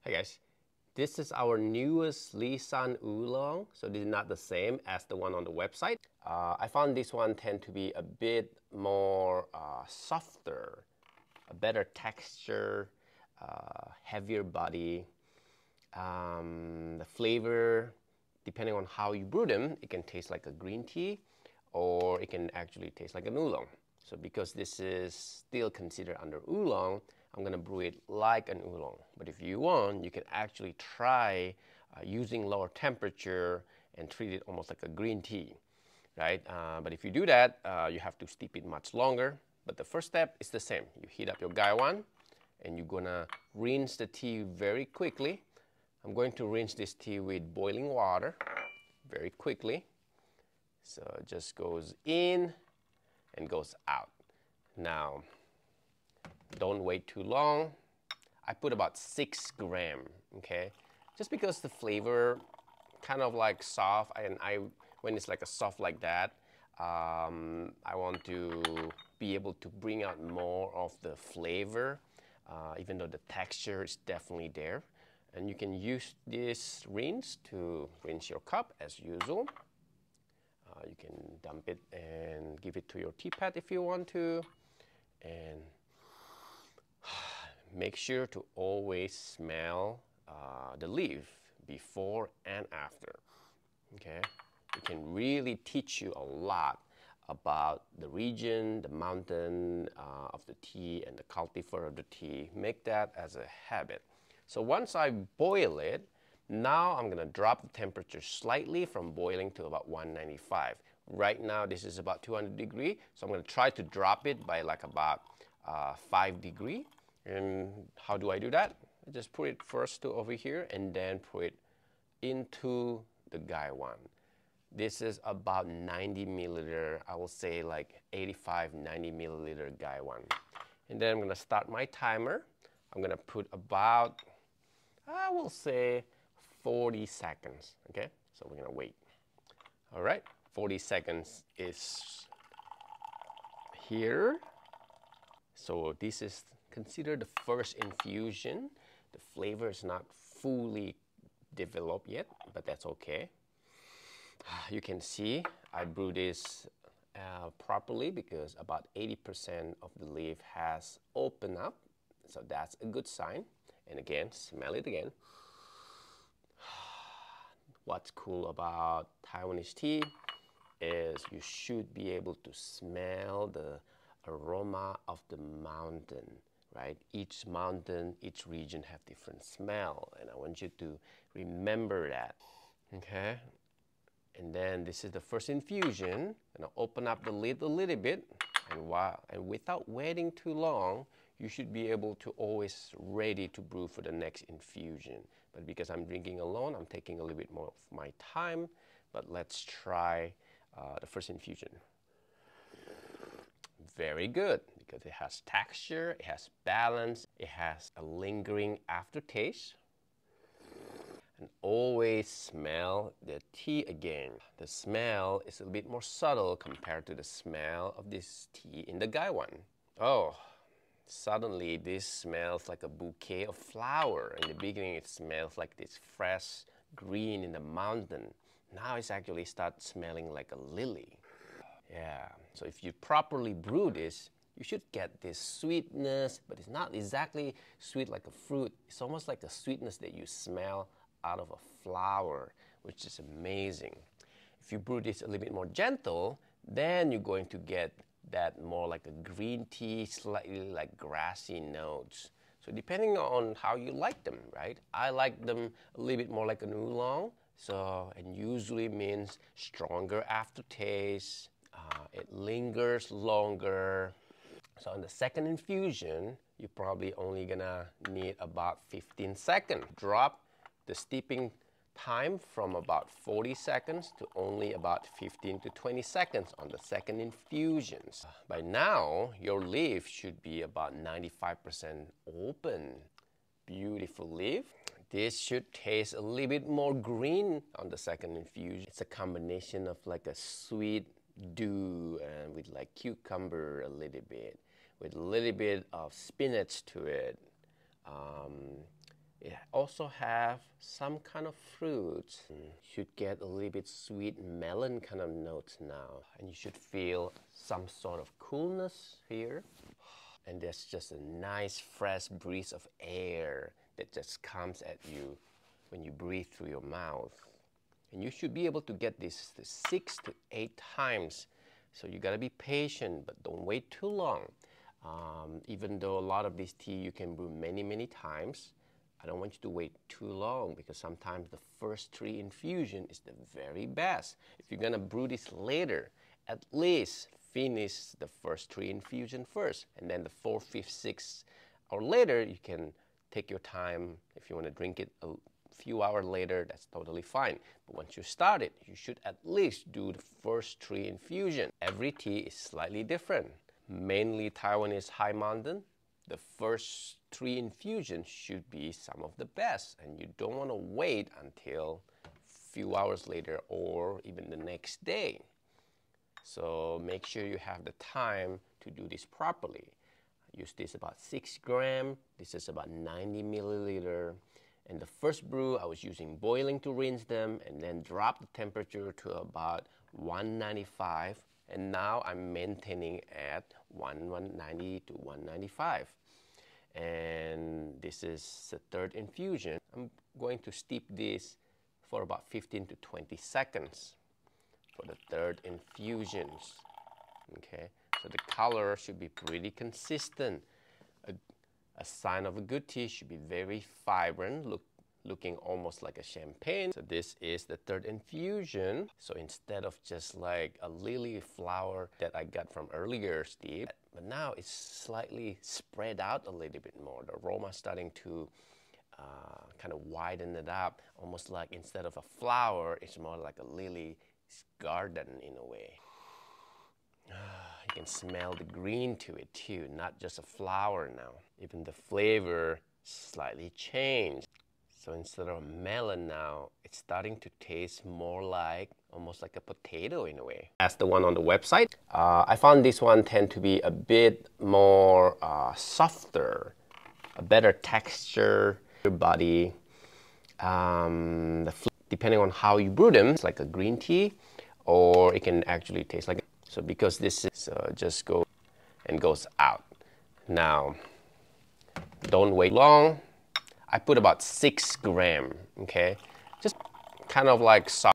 Hi guys, this is our newest Lishan Oolong. So this is not the same as the one on the website. I found this one tend to be a bit more softer, a better texture, heavier body. The flavor, depending on how you brew them, it can taste like a green tea or it can actually taste like an oolong. So because this is still considered under oolong, I'm going to brew it like an oolong. But if you want, you can actually try using lower temperature and treat it almost like a green tea, right? But if you do that, you have to steep it much longer. But the first step is the same. You heat up your gaiwan and you're going to rinse the tea very quickly. I'm going to rinse this tea with boiling water very quickly. So it just goes in and goes out. Now, don't wait too long. I put about 6 grams, okay? Just because the flavor kind of like soft, and when it's like a soft like that, I want to be able to bring out more of the flavor, even though the texture is definitely there. And you can use this rinse to rinse your cup as usual. You can dump it and give it to your teapot if you want to. And make sure to always smell the leaf before and after. Okay? It can really teach you a lot about the region, the mountain of the tea, and the cultivar of the tea. Make that as a habit. So once I boil it, now I'm going to drop the temperature slightly from boiling to about 195. Right now this is about 200 degrees, so I'm going to try to drop it by like about 5 degrees. And how do I do that? I just put it first to over here and then put it into the gaiwan. This is about 90 milliliter, I will say like 85, 90 milliliter gaiwan. And then I'm going to start my timer. I'm going to put about, I will say 40 seconds, okay? So we're gonna wait. All right, 40 seconds is here. So this is considered the first infusion. The flavor is not fully developed yet, but that's okay. You can see I brew this properly because about 80% of the leaf has opened up. So that's a good sign. And again, smell it again. What's cool about Taiwanese tea is you should be able to smell the aroma of the mountain, right? Each mountain, each region have different smell, and I want you to remember that, okay? And then this is the first infusion, and I'll open up the lid a little bit, and without waiting too long, you should be able to always ready to brew for the next infusion. But because I'm drinking alone, I'm taking a little bit more of my time. But let's try the first infusion. Very good, because it has texture, it has balance, it has a lingering aftertaste. And always smell the tea again. The smell is a little bit more subtle compared to the smell of this tea in the gaiwan. Oh. Suddenly, this smells like a bouquet of flower. In the beginning, it smells like this fresh green in the mountain. Now it's actually starts smelling like a lily. Yeah, so if you properly brew this, you should get this sweetness, but it's not exactly sweet like a fruit. It's almost like a sweetness that you smell out of a flower, which is amazing. If you brew this a little bit more gentle, then you're going to get that more like a green tea, slightly like grassy notes. So depending on how you like them, right? I like them a little bit more like an oolong. So, and usually means stronger aftertaste. It lingers longer. So in the second infusion, you're probably only gonna need about 15 seconds. Drop the steeping time from about 40 seconds to only about 15 to 20 seconds on the second infusions. By now, your leaf should be about 95% open. Beautiful leaf. This should taste a little bit more green on the second infusion. It's a combination of like a sweet dew and with like cucumber a little bit, with a little bit of spinach to it. It also have some kind of fruits. Should get a little bit sweet melon kind of notes now. And you should feel some sort of coolness here. And there's just a nice fresh breeze of air that just comes at you when you breathe through your mouth. And you should be able to get this 6 to 8 times. So you gotta be patient, but don't wait too long. Even though a lot of this tea you can brew many times, I don't want you to wait too long because sometimes the first 3 infusion is the very best. If you're gonna brew this later, at least finish the first 3 infusion first, and then the 4th, 5th, 6th or later, you can take your time. If you want to drink it a few hours later, that's totally fine. But once you start it, you should at least do the first 3 infusion. Every tea is slightly different. Mainly Taiwanese high mountain. The first 3 infusions should be some of the best, and you don't want to wait until a few hours later or even the next day. So make sure you have the time to do this properly. I use this about 6 grams. This is about 90 milliliter. And the first brew, I was using boiling to rinse them and then drop the temperature to about 195. And now I'm maintaining at 190 to 195. And this is the 3rd infusion. I'm going to steep this for about 15 to 20 seconds for the 3rd infusions. Okay, so the color should be pretty consistent. A sign of a good tea should be very vibrant, looking almost like a champagne. So this is the 3rd infusion. So instead of just like a lily flower that I got from earlier steep, but now it's slightly spread out a little bit more. The aroma starting to kind of widen it up, almost like instead of a flower, it's more like a lily garden in a way. You can smell the green to it too, not just a flower now. Even the flavor slightly changed. So instead of a melon now, it's starting to taste more like, almost like a potato in a way. That's the one on the website. I found this one tend to be a bit more softer, a better texture, body. Depending on how you brew them, it's like a green tea, or it can actually taste like. So because this is just go and goes out. Now, don't wait long. I put about 6 grams, okay? Just kind of like soft.